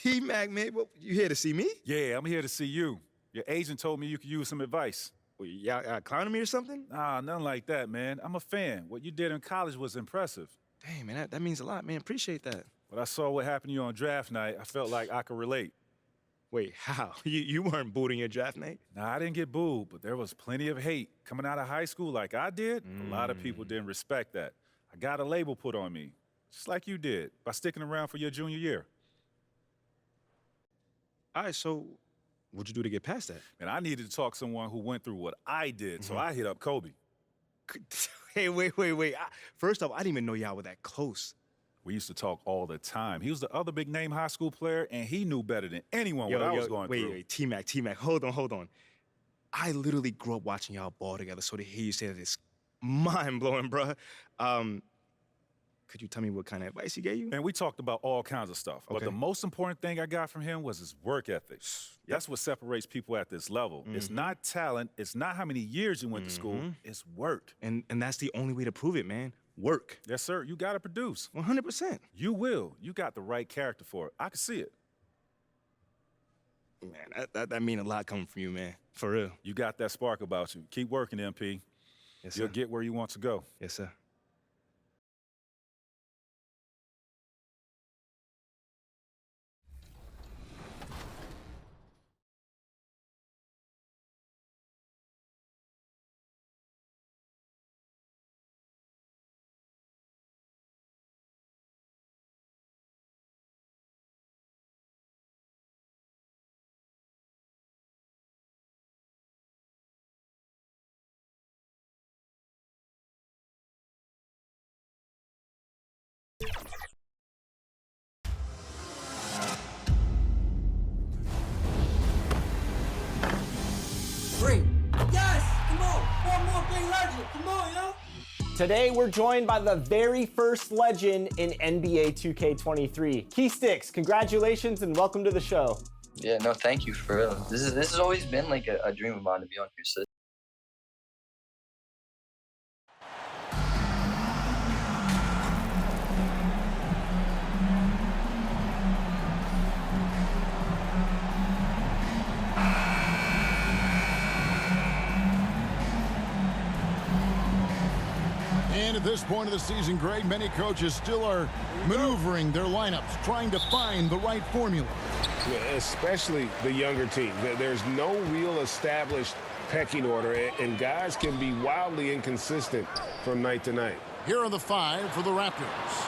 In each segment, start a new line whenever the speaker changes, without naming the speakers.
T-Mac, man, what, you here to see me?
Yeah, I'm here to see you. Your agent told me you could use some advice.
Well, y'all clowning me or something?
Nah, nothing like that, man. I'm a fan. What you did in college was impressive.
Dang, man, that means a lot, man. Appreciate that.
But I saw what happened to you on draft night. I felt like I could relate.
Wait, how? You weren't booting your draft night?
Nah, I didn't get booed, but there was plenty of hate. Coming out of high school like I did, a lot of people didn't respect that. I got a label put on me, just like you did, by sticking around for your junior year.
All right, so what'd you do to get past that?
And I needed to talk to someone who went through what I did, so I hit up Kobe.
Hey, wait. First off, I didn't even know y'all were that close.
We used to talk all the time. He was the other big-name high school player, and he knew better than anyone what I was going through.
Wait, T-Mac, hold on. I literally grew up watching y'all ball together, so to hear you say that is mind-blowing, bruh. Could you tell me what kind of advice he gave you?
And we talked about all kinds of stuff, but
Okay.
the most important thing I got from him was his work ethic. That's what separates people at this level. It's not talent, it's not how many years you went to school, it's work.
And that's the only way to prove it, man. Work.
Yes, sir, you gotta produce.
100%.
You will. You got the right character for it. I can see it.
Man, that mean a lot coming from you, man. For real.
You got that spark about you. Keep working, MP.
Yes,
You'll
sir.
get where you want to go.
Yes, sir.
Three. Yes! Come on! One more big legend! Come on, yo!
Today, we're joined by the very first legend in NBA 2K23. Key Sticks, congratulations and welcome to the show.
Yeah, no, thank you for real. This has always been like a dream of mine to be on here. So
And at this point of the season, Greg, many coaches still are maneuvering their lineups, trying to find the right formula.
Yeah, especially the younger teams. There's no real established pecking order, and guys can be wildly inconsistent from night to night.
Here are the five for the Raptors.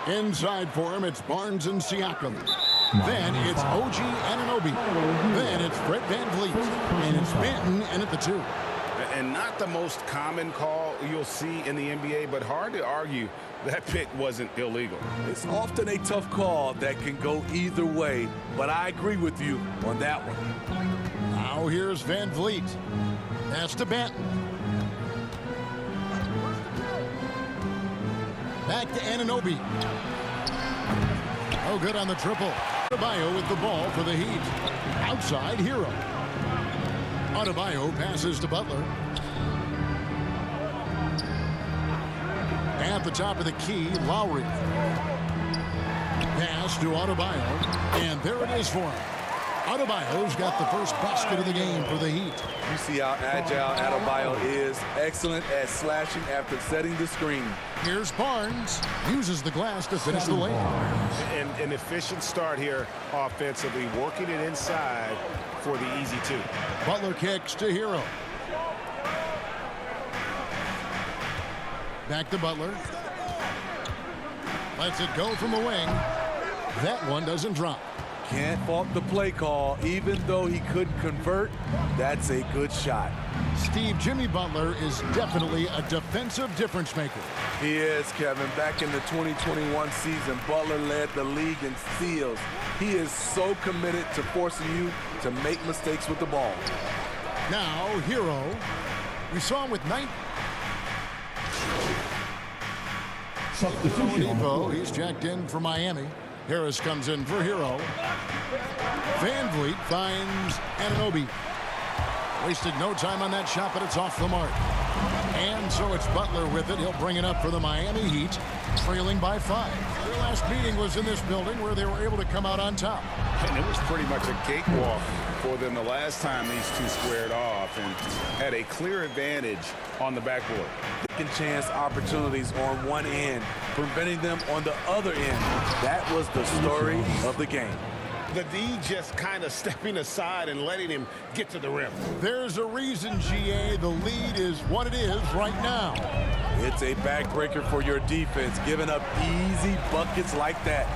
Inside for him, it's Barnes and Siakam. Then it's OG Anunoby. Then it's Fred VanVleet. And it's Banton in at the two.
And not the most common call you'll see in the NBA, but hard to argue that pick wasn't illegal.
It's often a tough call that can go either way, but I agree with you on that one.
Now here's VanVleet. Pass to Banton. Back to Anunoby. Oh, good on the triple. Adebayo with the ball for the Heat. Outside, Hero. Adebayo passes to Butler. At the top of the key, Lowry. Pass to Adebayo. And there it is for him. Adebayo's got the first basket of the game for the Heat.
You see how agile Adebayo is. Excellent at slashing after setting the screen.
Here's Barnes. Uses the glass to finish the lane.
And an efficient start here offensively, working it inside for the easy two.
Butler kicks to Hero. Back to Butler. Lets it go from the wing. That one doesn't drop.
Can't fault the play call. Even though he couldn't convert, that's a good shot.
Steve, Jimmy Butler is definitely a defensive difference maker.
He is, Kevin. Back in the 2021 season, Butler led the league in steals. He is so committed to forcing you to make mistakes with the ball.
Now, Hero. We saw him with 9. Oladipo, he's jacked in for Miami. Harris comes in for Hero. VanVleet finds Anunoby. Wasted no time on that shot, but it's off the mark. And so it's Butler with it. He'll bring it up for the Miami Heat, trailing by 5. Their last meeting was in this building where they were able to come out on top.
And it was pretty much a cakewalk for them the last time these two squared off and had a clear advantage on the backboard.
Second chance opportunities on one end, preventing them on the other end. That was the story of the game.
The D just kind of stepping aside and letting him get to the rim.
There's a reason, GA, the lead is what it is right now.
It's a backbreaker for your defense, giving up easy buckets like that.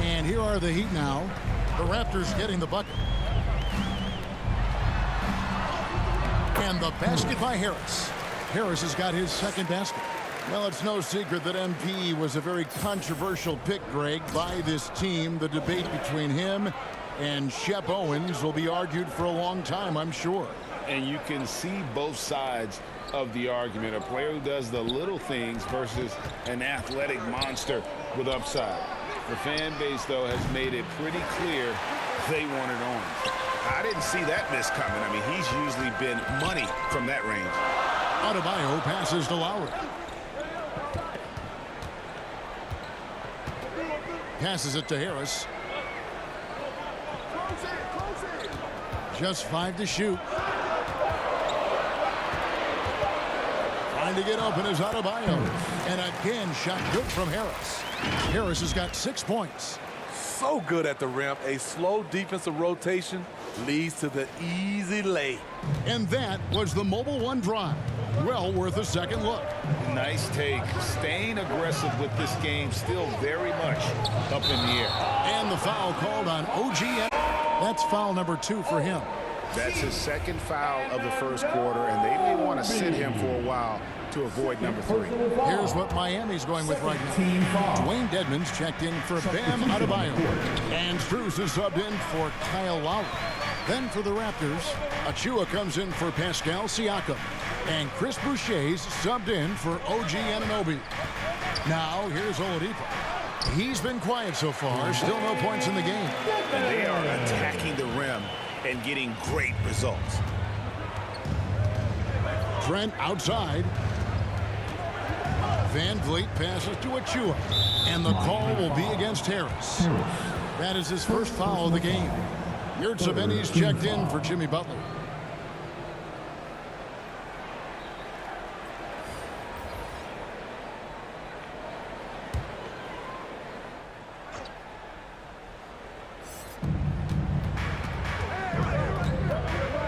And here are the Heat now. The Raptors getting the bucket. And the basket by Harris. Harris has got his second basket. Well, it's no secret that MP was a very controversial pick, Greg, by this team. The debate between him and Shep Owens will be argued for a long time, I'm sure.
And you can see both sides of the argument. A player who does the little things versus an athletic monster with upside. The fan base, though, has made it pretty clear they wanted Owens. I didn't see that miss coming. I mean, he's usually been money from that range.
Adebayo passes to Lowry. Passes it to Harris. Just 5 to shoot. Trying to get open is Adebayo. And again, shot good from Harris. Harris has got 6 points.
So good at the rim. A slow defensive rotation leads to the easy lay.
And that was the Mobile One drive. Well worth a second look.
Nice take. Staying aggressive with this game, still very much up in the air.
And the foul called on OG. That's foul number 2 for him.
That's his second foul of the first quarter, and they may want to sit him for a while to avoid number 3.
Here's what Miami's going with right now. Dwayne Dedmon's checked in for Bam Adebayo. And Strus is subbed in for Kyle Lowry. Then for the Raptors, Achua comes in for Pascal Siakam. And Chris Boucher's subbed in for OG Anunoby. Now here's Oladipo. He's been quiet so far. Still no points in the game.
And they are attacking the rim and getting great results.
Trent outside. Van Vliet passes to Achua. And the call will be against Harris. That is his first foul of the game. Yurtseven's checked in for Jimmy Butler.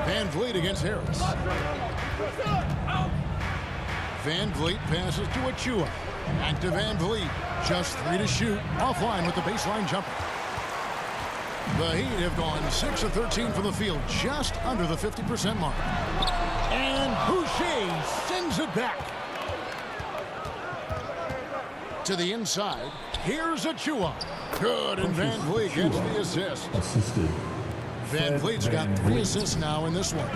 Van Vliet against Harris. Van Vliet passes to Achua. Back to Van Vliet. Just 3 to shoot. Offline with the baseline jumper. The Heat have gone 6 of 13 from the field, just under the 50% mark. And Boucher sends it back. To the inside. Here's Achua. Good, and Van Vliet gets the assist. Van Vliet's got 3 assists now in this one.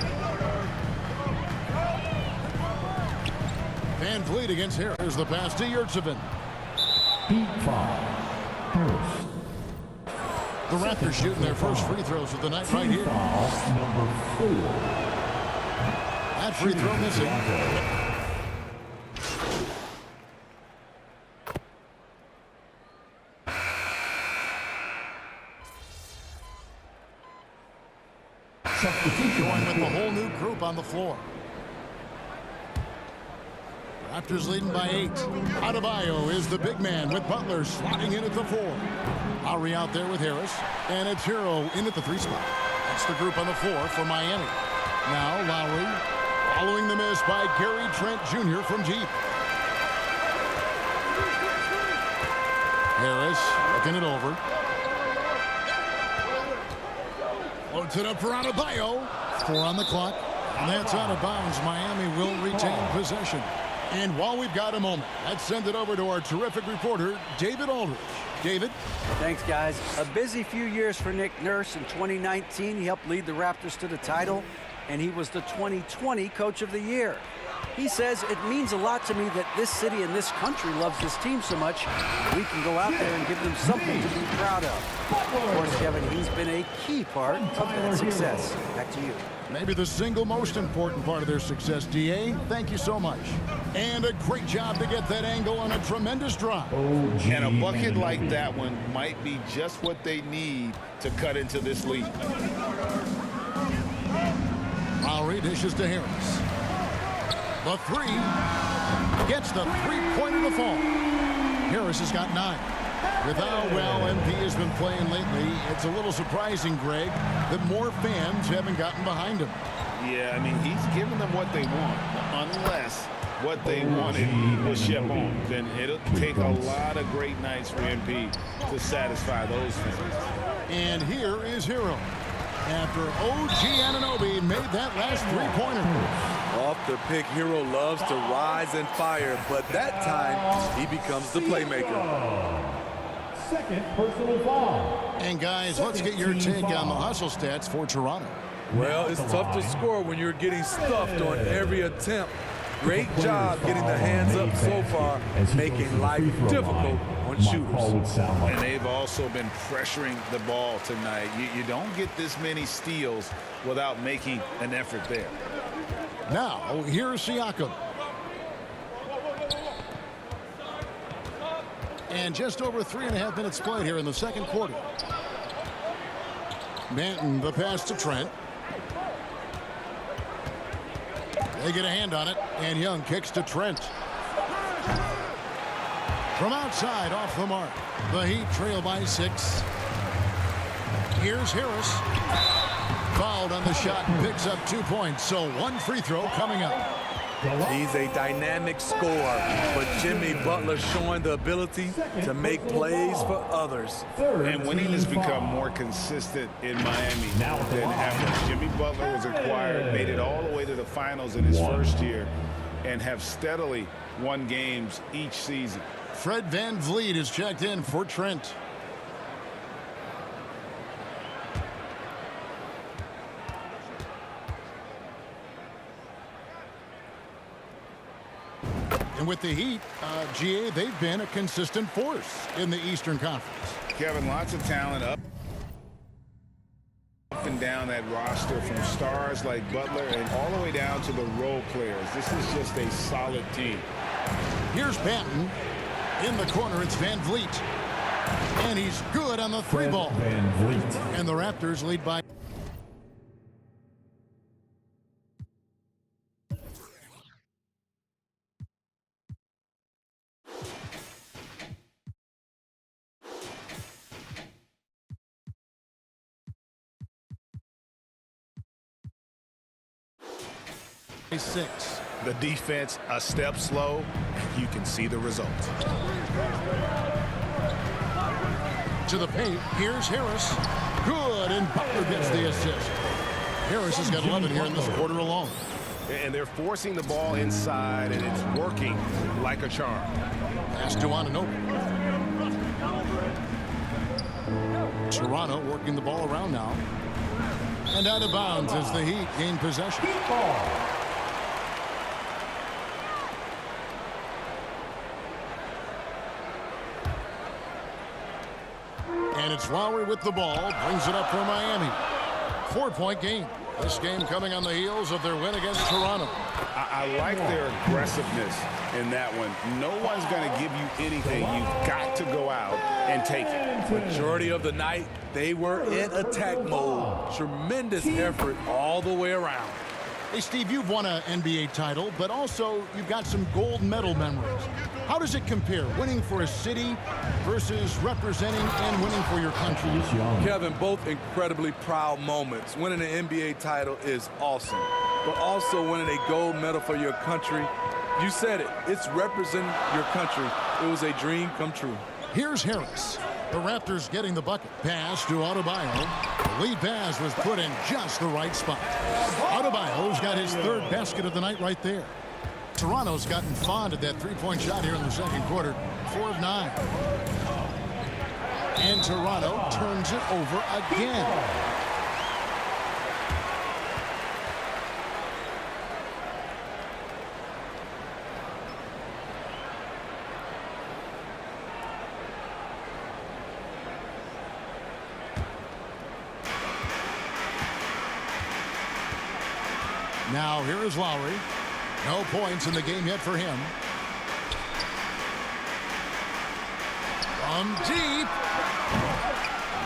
Van Vliet against Harris. Here's the pass to Yurtseven. The Raptors shooting their first free throws of the night right here. That free throw missing. Going with the whole new group on the floor. Raptors leading by 8. Adebayo is the big man with Butler sliding in at the 4. Lowry out there with Harris. And it's Hero in at the 3 spot. That's the group on the floor for Miami. Now Lowry following the miss by Gary Trent Jr. from deep. Harris looking it over. Loads it up for Adebayo. 4 on the clock. And that's out of bounds. Miami will retain possession. And while we've got a moment, let's send it over to our terrific reporter, David Aldridge. David?
Thanks, guys. A busy few years for Nick Nurse. In 2019, he helped lead the Raptors to the title, and he was the 2020 Coach of the Year. He says, it means a lot to me that this city and this country loves this team so much. We can go out there and give them something to be proud of. Of course, Kevin, he's been a key part of that success. Back to you.
Maybe the single most important part of their success, DA. Thank you so much. And a great job to get that angle on a tremendous drive.
And a bucket like that one might be just what they need to cut into this lead.
Lowry dishes to Harris. The three gets the three-pointer to fall. Harris has got 9. With how well MP has been playing lately, it's a little surprising, Greg, that more fans haven't gotten behind him.
Yeah, I mean, he's giving them what they want, unless what they wanted was Chevron. Then it'll take a lot of great nights for MP to satisfy those fans.
And here is Hero, after OG Anunoby made that last three-pointer.
Off the pick, Hero loves to rise and fire, but that time he becomes the playmaker.
Second personal foul.
And guys, let's get your take on the hustle stats for Toronto.
Well, it's tough to score when you're getting stuffed on every attempt. Great job getting the hands up so far, making life difficult on shooters.
And they've also been pressuring the ball tonight. You don't get this many steals without making an effort there.
Now, here's Siakam. And just over 3.5 minutes played here in the second quarter. Manton, the pass to Trent. They get a hand on it, and Young kicks to Trent. From outside, off the mark. The Heat trail by 6. Here's Harris. Fouled on the shot and picks up 2 points, so 1 free throw coming up.
He's a dynamic scorer, but Jimmy Butler showing the ability to make plays for others.
And winning has become more consistent in Miami than ever. Jimmy Butler was acquired, made it all the way to the finals in his first year, and have steadily won games each season.
Fred VanVleet is checked in for Trent. And with the Heat, GA, they've been a consistent force in the Eastern Conference.
Kevin, lots of talent up and down that roster, from stars like Butler and all the way down to the role players. This is just a solid team.
Here's Banton. In the corner, it's VanVleet. And he's good on the 3-ball. And the Raptors lead by... Six.
The defense a step slow, and you can see the result.
To the paint, here's Harris. Good, and Butler gets the assist. Harris has got 11 here in this quarter alone.
And they're forcing the ball inside, and it's working like a charm.
Pass to Anunoby. Toronto working the ball around now. And out of bounds as the Heat gain possession. And it's Lowry with the ball, brings it up for Miami. 4-point game. This game coming on the heels of their win against Toronto.
I like their aggressiveness in that one. No one's going to give you anything. You've got to go out and take it.
Majority of the night, they were in attack mode. Tremendous effort all the way around.
Hey, Steve, you've won an NBA title, but also you've got some gold medal memories. How does it compare, winning for a city versus representing and winning for your country?
Kevin, both incredibly proud moments. Winning an NBA title is awesome, but also winning a gold medal for your country, you said it, it's representing your country. It was a dream come true.
Here's Harris. The Raptors getting the bucket. Pass to Adebayo. The lead pass was put in just the right spot. Adebayo's got his 3rd basket of the night right there. Toronto's gotten fond of that 3-point shot here in the second quarter. 4 of 9. And Toronto turns it over again. Now here is Lowry. No points in the game yet for him. From deep.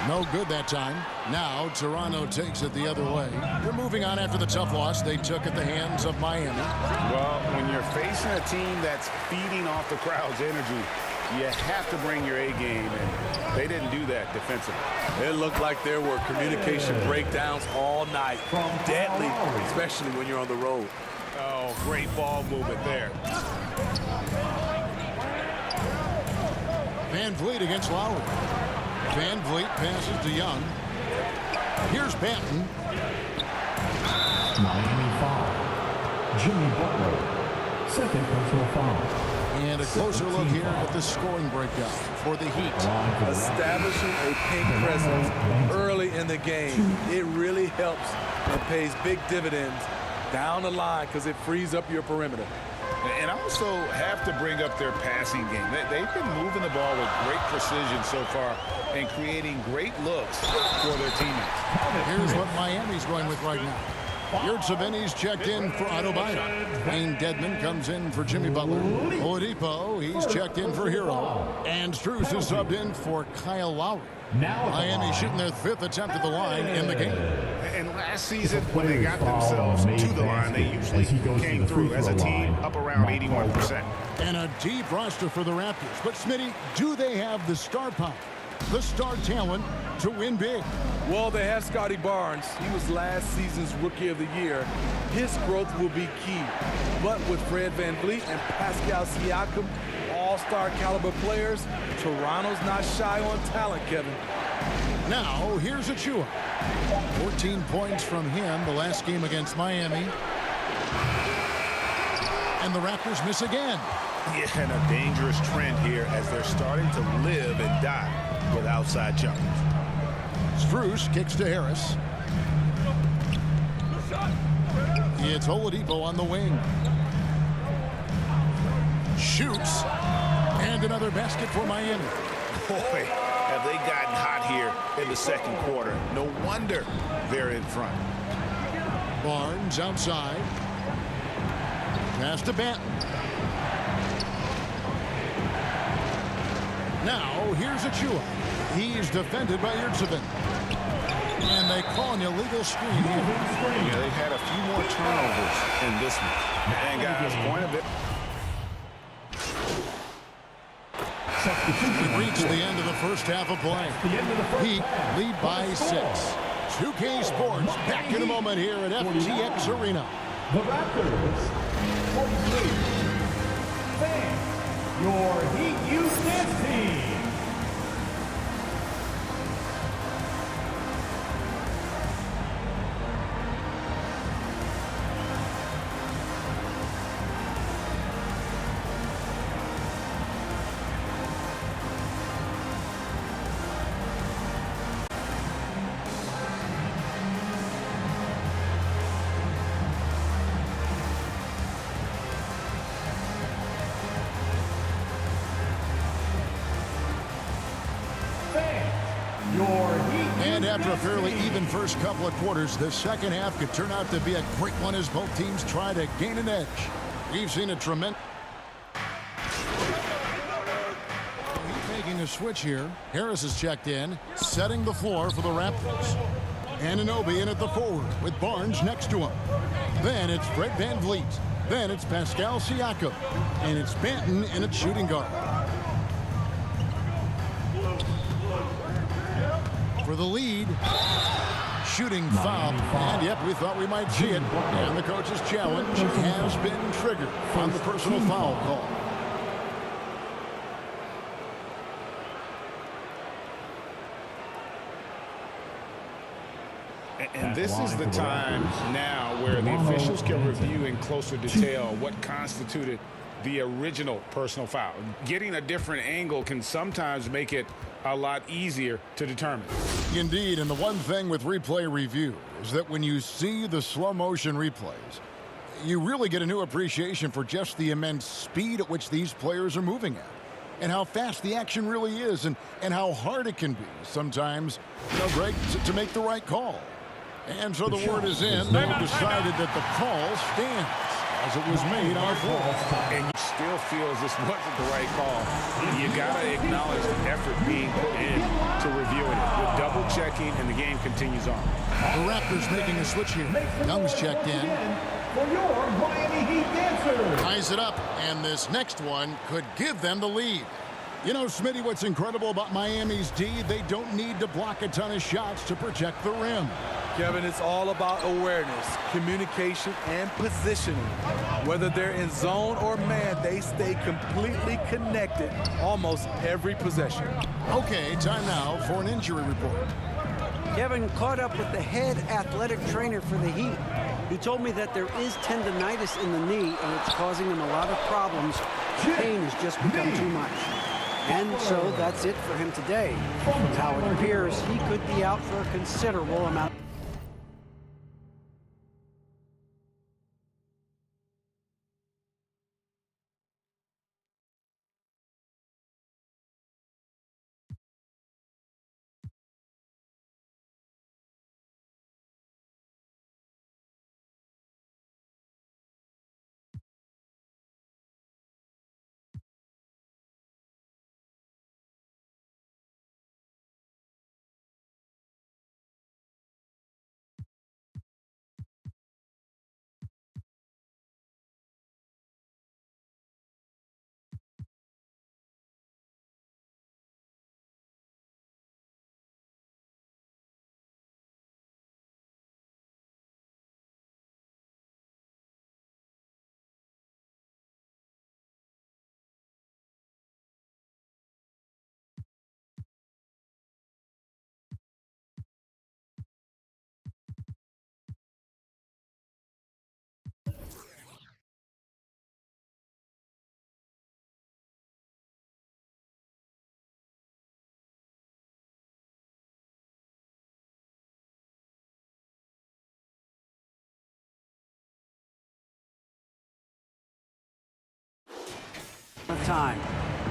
No good that time. Now Toronto takes it the other way. They're moving on after the tough loss they took at the hands of Miami.
Well, when you're facing a team that's feeding off the crowd's energy, you have to bring your A game, and they didn't do that defensively.
It looked like there were communication breakdowns all night. Deadly, especially when you're on the road.
Oh, great ball movement there.
Van Vliet against Lowry. Van Vliet passes to Young. Here's Banton.
Miami foul. Jimmy Butler. Second personal foul.
And a closer look here at the scoring breakdown for the Heat.
Establishing a pink presence early in the game. It really helps and pays big dividends down the line because it frees up your perimeter.
And I also have to bring up their passing game. They've been moving the ball with great precision so far and creating great looks for their teammates.
Here's what Miami's going with right now. Yurtseven's checked in for Adebayo. Wayne Dedmon comes in for Jimmy Butler. Oladipo, he's checked in for Hero. And Strus is subbed in for Kyle Lowry. Miami shooting their 5th attempt at the line in the game.
And last season, when they got themselves to the line, they usually came through as a team up around 81%.
And a deep roster for the Raptors. But Smitty, do they have the star power, the star talent to win big?
Well, they have Scotty Barnes. He was last season's Rookie of the Year. His growth will be key. But with Fred VanVleet and Pascal Siakam, all-star caliber players, Toronto's not shy on talent, Kevin.
Now, here's Achua. 14 points from him the last game against Miami. And the Raptors miss again.
Yeah, and a dangerous trend here as they're starting to live and die with outside jumpers.
Strus kicks to Harris. It's Oladipo on the wing. Shoots. And another basket for Miami.
Boy, have they gotten hot here in the second quarter. No wonder they're in front.
Barnes outside. Pass to Banton. Now, here's Achua. He's defended by Yurtseven. And they call an illegal screen here.
Yeah, they've had a few more turnovers in this one. And guys, point of it.
We reach the end of the first half of play. Heat lead by 6. 2K Sports back in a moment here at FTX Arena.
The Raptors. 43. Fan, your Heat Youth Dance Team.
And after a fairly even first couple of quarters, the second half could turn out to be a great one as both teams try to gain an edge. We've seen a tremendous... He's making a switch here. Harris is checked in, setting the floor for the Raptors. Anunoby in at the forward with Barnes next to him. Then it's Fred VanVleet. Then it's Pascal Siakam. And it's Banton in at shooting guard. For the lead, shooting foul. And yep, we thought we might see it. And the coach's challenge has been triggered on the personal foul call.
And this is the time now where the officials can review in closer detail what constituted the original personal foul. Getting a different angle can sometimes make it a lot easier to determine.
Indeed, and the one thing with replay review is that when you see the slow motion replays, you really get a new appreciation for just the immense speed at which these players are moving at, and how fast the action really is, and how hard it can be sometimes, Greg, to make the right call. And so the word is in. They've decided that the call stands as it was made on floor.
And you still feels this wasn't the right call. You got to acknowledge the effort being put in to reviewing it. With double checking, and the game continues on.
The Raptors making a switch here. Young's checked in.
For your Miami Heat dancers.
Ties it up, and this next one could give them the lead. You know, Smitty, what's incredible about Miami's D, they don't need to block a ton of shots to protect the rim.
Kevin, it's all about awareness, communication, and positioning. Whether they're in zone or man, they stay completely connected almost every possession.
Okay, time now for an injury report.
Kevin caught up with the head athletic trainer for the Heat. He told me that there is tendonitis in the knee, and it's causing him a lot of problems. The pain has just become too much. And so that's it for him today. How it appears, he could be out for a considerable amount. Time.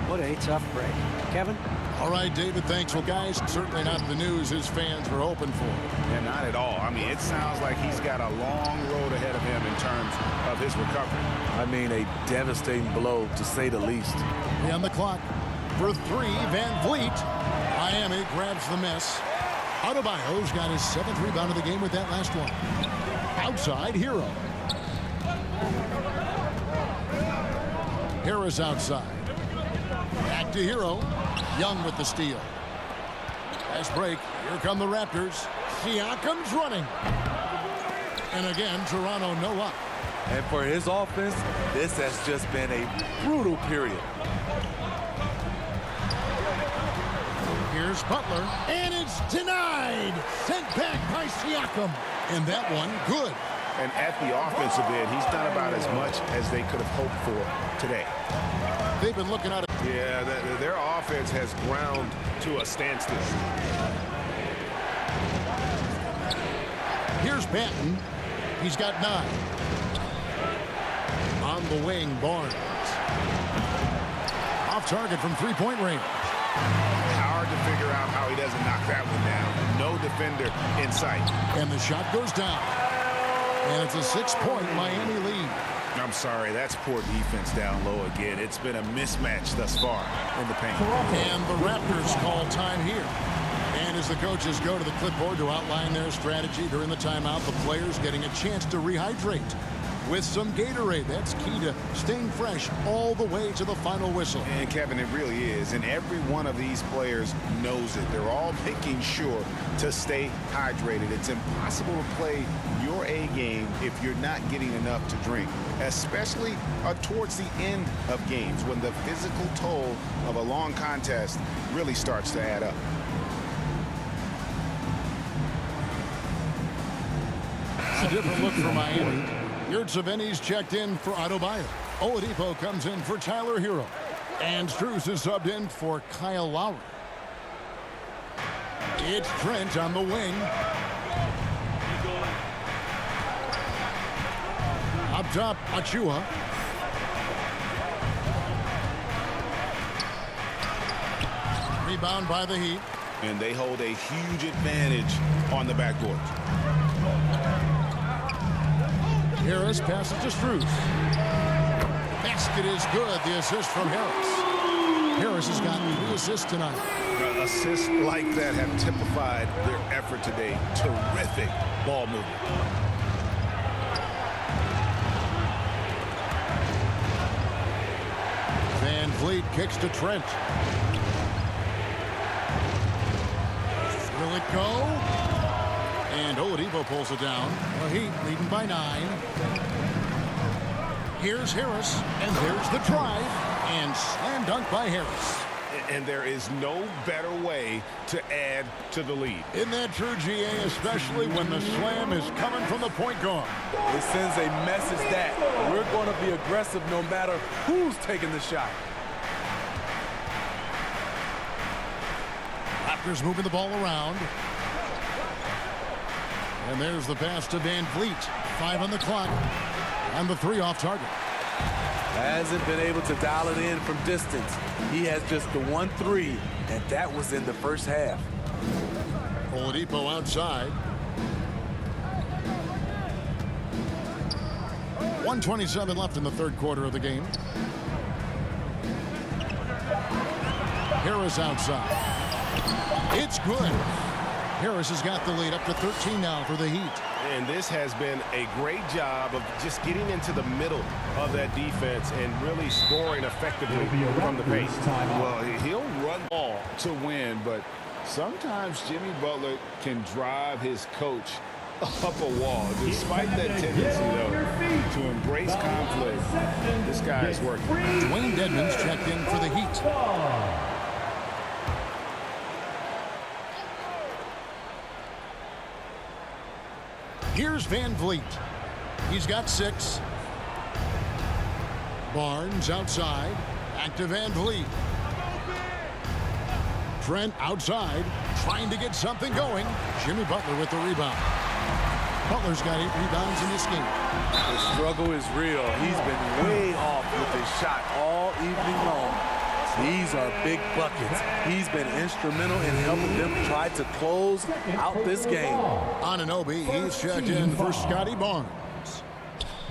What a tough break. Kevin?
All right, David, thanks. Well, guys, certainly not the news his fans were hoping for.
Yeah, not at all. I mean, it sounds like he's got a long road ahead of him in terms of his recovery.
I mean, a devastating blow, to say the least.
On the clock for three, Van Vliet. Miami grabs the miss. Adebayo's got his 7th rebound of the game with that last one. Outside, Hero. Harris outside. Back to Hero. Young with the steal. Fast break. Here come the Raptors. Siakam's running. And again, Toronto no up.
And for his offense, this has just been a brutal period.
Here's Butler. And it's denied. Sent back by Siakam. And that one, good.
And at the offensive end, he's done about as much as they could have hoped for today.
They've been looking at it.
Yeah, their offense has ground to a standstill.
Here's Banton. He's got 9. On the wing, Barnes. Off target from three-point range.
Hard to figure out how he doesn't knock that one down. No defender in sight.
And the shot goes down. And it's a 6-point Miami lead.
I'm sorry, that's poor defense down low again. It's been a mismatch thus far in the paint.
And the Raptors call time here. And as the coaches go to the clipboard to outline their strategy during the timeout, the players getting a chance to rehydrate with some Gatorade. That's key to staying fresh all the way to the final whistle.
And Kevin, it really is. And every one of these players knows it. They're all making sure to stay hydrated. It's impossible to play your A game if you're not getting enough to drink, especially towards the end of games when the physical toll of a long contest really starts to add up.
A different look for Miami. Yurtseven's checked in for Adebayo. Oladipo comes in for Tyler Hero. And Strus is subbed in for Kyle Lowry. It's Trent on the wing. Up top, Achua. Rebound by the Heat.
and they hold a huge advantage on the backboard.
Harris passes to Strus. Basket is good. The assist from Harris. Harris has got 3 assists tonight.
Assists like that have typified their effort today. Terrific ball movement.
Van Vliet kicks to Trent. Will it go? And Oladipo pulls it down. The Heat leading by 9. Here's Harris, and there's the drive, and slam dunk by Harris.
And there is no better way to add to the lead.
Isn't that true, GA, especially when the slam is coming from the point guard?
It sends a message that we're going to be aggressive no matter who's taking the shot.
Raptors moving the ball around. And there's the pass to Van Vliet. 5 on the clock. And the 3 off target.
Hasn't been able to dial it in from distance. He has just the 1 3, and that was in the first half.
Oladipo outside. 1:27 left in the third quarter of the game. Harris outside. It's good. Harris has got the lead up to 13 now for the Heat.
And this has been a great job of just getting into the middle of that defense and really scoring effectively from the paint. Well, he'll run the ball to win, but sometimes Jimmy Butler can drive his coach up a wall. Despite that tendency, though, to embrace conflict, this guy is working.
Dwayne Dedmon's checked in for the Heat. Here's Van Vliet. He's got 6. Barnes outside. Back to Van Vliet. Trent outside, trying to get something going. Jimmy Butler with the rebound. Butler's got 8 rebounds in this game.
The struggle is real. He's been way off with his shot all evening long. These are big buckets. He's been instrumental in helping them try to close out this game.
Anunoby, he's checked in for Scotty Barnes.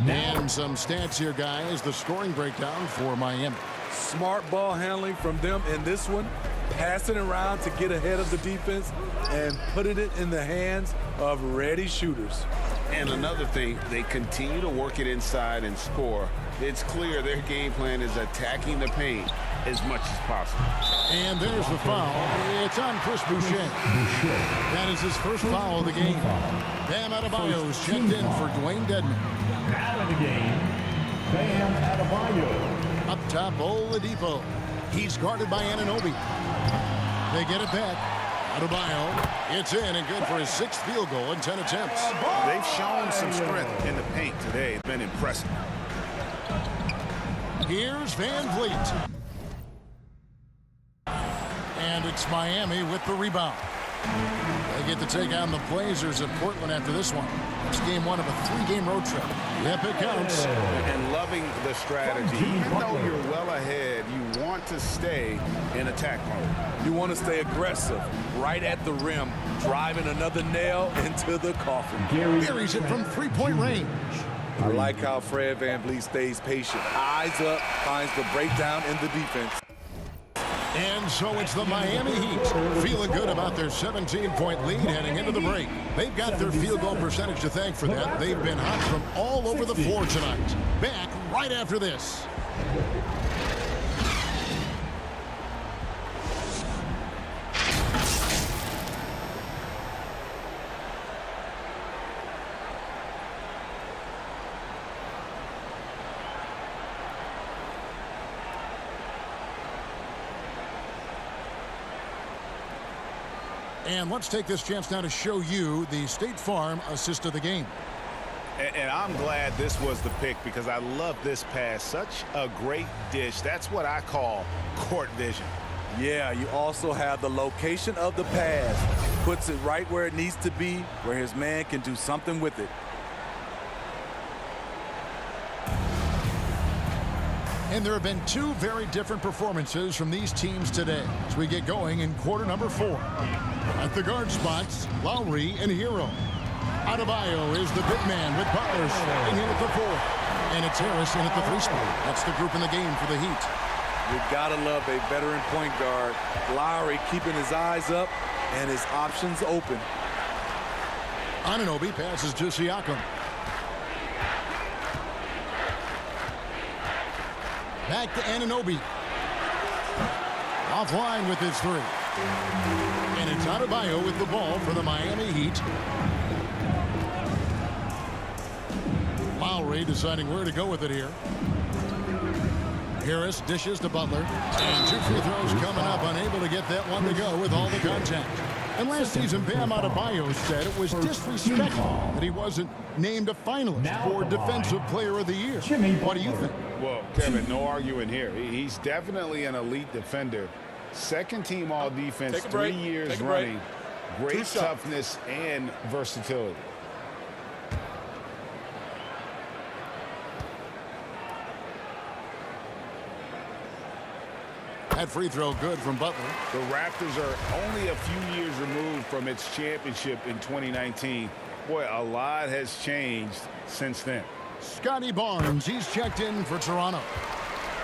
And some stats here, guys. The scoring breakdown for Miami.
Smart ball handling from them in this one. Passing around to get ahead of the defense and putting it in the hands of ready shooters.
And another thing, they continue to work it inside and score. It's clear their game plan is attacking the paint as much as possible.
And there's the foul. It's on Chris Boucher. That is his first foul of the game. Bam Adebayo's checked in for Dwayne Dedmon.
Out of the game, Bam Adebayo.
Up top, Oladipo. He's guarded by Anunoby. They get it back. Adebayo, it's in and good for his 6th field goal in 10 attempts.
They've shown some strength in the paint today. It's been impressive.
Here's Van Vliet. And it's Miami with the rebound. They get to take on the Blazers of Portland after this one. It's game 1 of a 3-game road trip. Yep, it counts.
And loving the strategy. Even though you're well ahead, you want to stay in attack mode.
You want to stay aggressive, right at the rim, driving another nail into the coffin.
Buries it from 3-point range.
I like how Fred VanVleet stays patient. Eyes up, finds the breakdown in the defense.
And so it's the Miami Heat feeling good about their 17-point lead heading into the break. They've got their field goal percentage to thank for that. They've been hot from all over the floor tonight. Back right after this. And let's take this chance now to show you the State Farm assist of the game.
And I'm glad this was the pick because I love this pass. Such a great dish. That's what I call court vision.
Yeah, you also have the location of the pass. Puts it right where it needs to be, where his man can do something with it.
And there have been two very different performances from these teams today as we get going in quarter number 4. At the guard spots, Lowry and Hero. Adebayo is the big man with Butler sliding in at the 4. And it's Harris in at the 3 spot. That's the group in the game for the Heat.
You gotta love a veteran point guard. Lowry keeping his eyes up and his options open.
Anunoby passes to Siakam. Back to Anunoby. Offline with his 3. And it's Adebayo with the ball for the Miami Heat. Lowry deciding where to go with it here. Harris dishes to Butler. And 2 free throws coming up, unable to get that one to go with all the contact. And last season, Bam Adebayo said it was disrespectful that he wasn't named a finalist for Defensive Player of the Year. What do you think?
Well, Kevin, no arguing here. He's definitely an elite defender. Second team all defense, 3 years running. Great toughness and versatility.
That free throw good from Butler.
The Raptors are only a few years removed from its championship in 2019. Boy, a lot has changed since then.
Scotty Barnes, he's checked in for Toronto.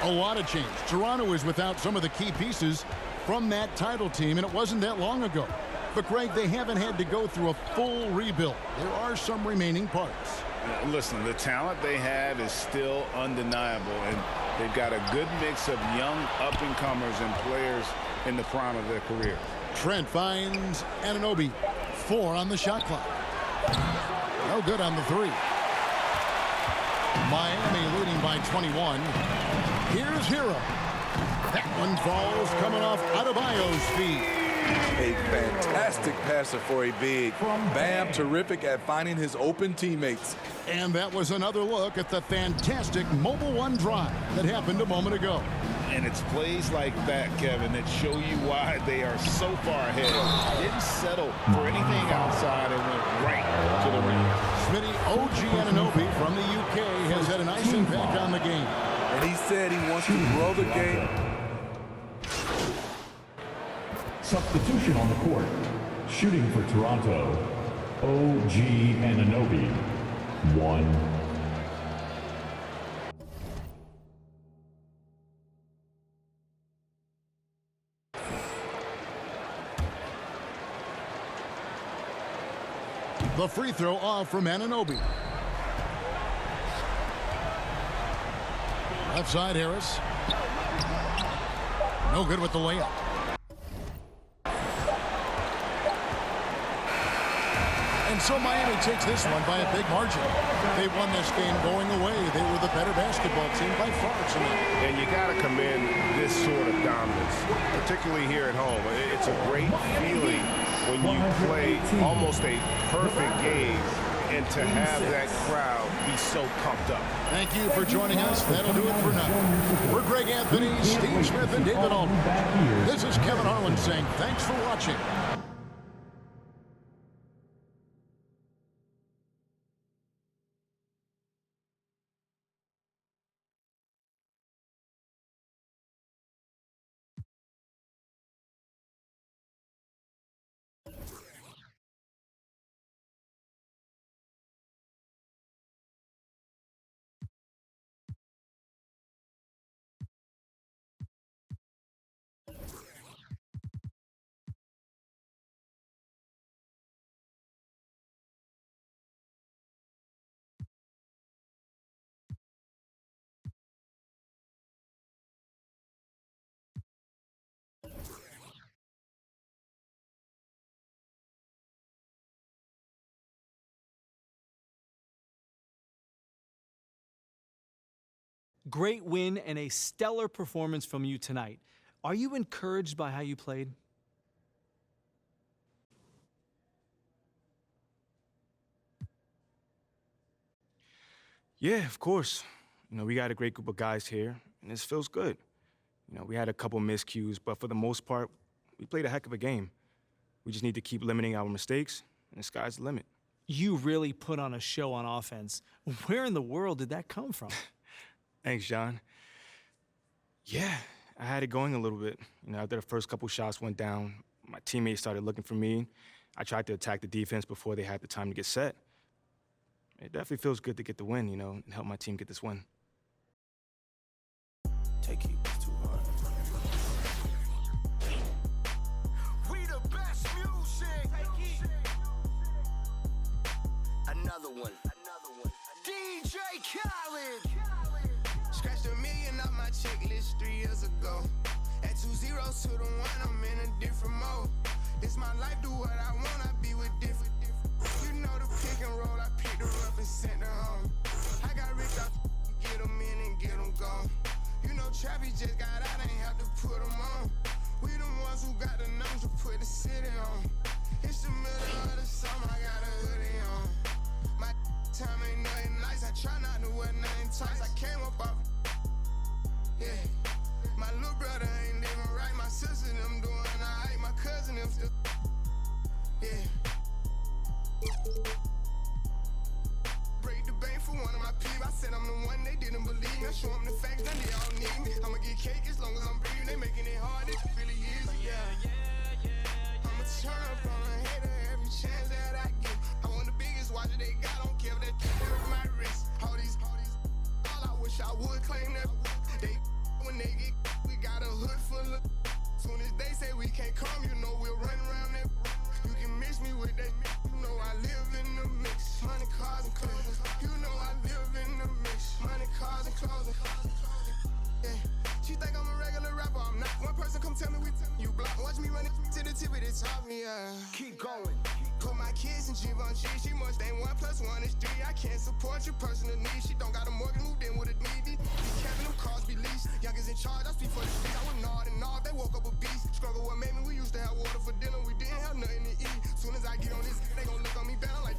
A lot of change. Toronto is without some of the key pieces from that title team, and it wasn't that long ago. But, Greg, they haven't had to go through a full rebuild. There are some remaining parts.
Listen, the talent they have is still undeniable, and they've got a good mix of young up-and-comers and players in the prime of their career.
Trent finds Anunoby. 4 on the shot clock. No good on the 3. Miami leading by 21. Here's Hero. That one falls coming off Adebayo's feet.
A fantastic passer for a big. Bam, terrific at finding his open teammates.
And that was another look at the fantastic Mobile One drive that happened a moment ago.
And it's plays like that, Kevin, that show you why they are so far ahead. Didn't settle for anything outside and went right to the rim.
Smitty, OG Anunoby from the UK has had a nice impact on the game.
And he said he wants to grow the game.
Substitution on the court. Shooting for Toronto, OG Anunoby. 1.
The free throw off from Anunoby. Left side, Harris. No good with the layup. And so Miami takes this one by a big margin. They won this game going away. They were the better basketball team by far tonight.
And you got to commend this sort of dominance, particularly here at home. It's a great feeling when you play almost a perfect game and to have that crowd be so pumped up.
Thank you for joining us. That'll do it for now. We're Greg Anthony, Steve Smith, and David Aldridge. This is Kevin Harlan saying thanks for watching.
Great win and a stellar performance from you tonight. Are you encouraged by how you played?
Yeah, of course. We got a great group of guys here, and this feels good. We had a couple miscues, but for the most part, we played a heck of a game. We just need to keep limiting our mistakes, and the sky's the limit.
You really put on a show on offense. Where in the world did that come from?
Thanks, John. Yeah, I had it going a little bit. You know, after the first couple shots went down, my teammates started looking for me. I tried to attack the defense before they had the time to get set. It definitely feels good to get the win, you know, and help my team get this win.
Take it too hard. We the best music. Another one. DJ Khaled.
Scratched $1 million off my checklist 3 years ago. At 2 zeros to the 1, I'm in a different mode. This my life, do what I want, I be with different. You know the pick and roll, I picked her up and sent her home. I got rich, I get them in and get them gone. You know Trappy just got out, ain't have to put them on. We the ones who got the numbers to put the city on. It's the middle of the summer, I got a hoodie on. My time ain't nothing nice, I try not to wear nothing tight. I came up off, yeah. My little brother ain't living right, my sister them doing alright, my cousin them still, yeah. Break the bank for one of my people. I said I'm the one, they didn't believe me. I show them the facts, then they all need me. I'ma get cake as long as I'm breathing. They making it hard, it really is, yeah. I'ma turn up on a hater every chance that I get. I want the biggest watch that they got, don't care if that hurt my wrist. All I wish I would claim that. They when they get, we got a hood full of. Soon as they say we can't come, you know we'll run around that. You can mix me with that. You know I live in the mix. Money, cars, and clothes. You know I live in the mix. Money, cars, and clothes. Yeah. She think I'm a regular rapper, I'm not. One person come tell me you block. Watch me run it to the tip of the top, yeah.
Keep going.
Put my kids in Givenchy. She must ain't 1 + 1 is 3. I can't support your personal needs. She don't got a mortgage, moved in with a needy. Be careful, them cars be leased. Youngers in charge, I speak for the streets. I was gnawed and gnawed, they woke up a beast. Struggle what made me, we used to have water for dinner. We didn't have nothing to eat. Soon as I get on this, they gon' look on me bad. I'm like,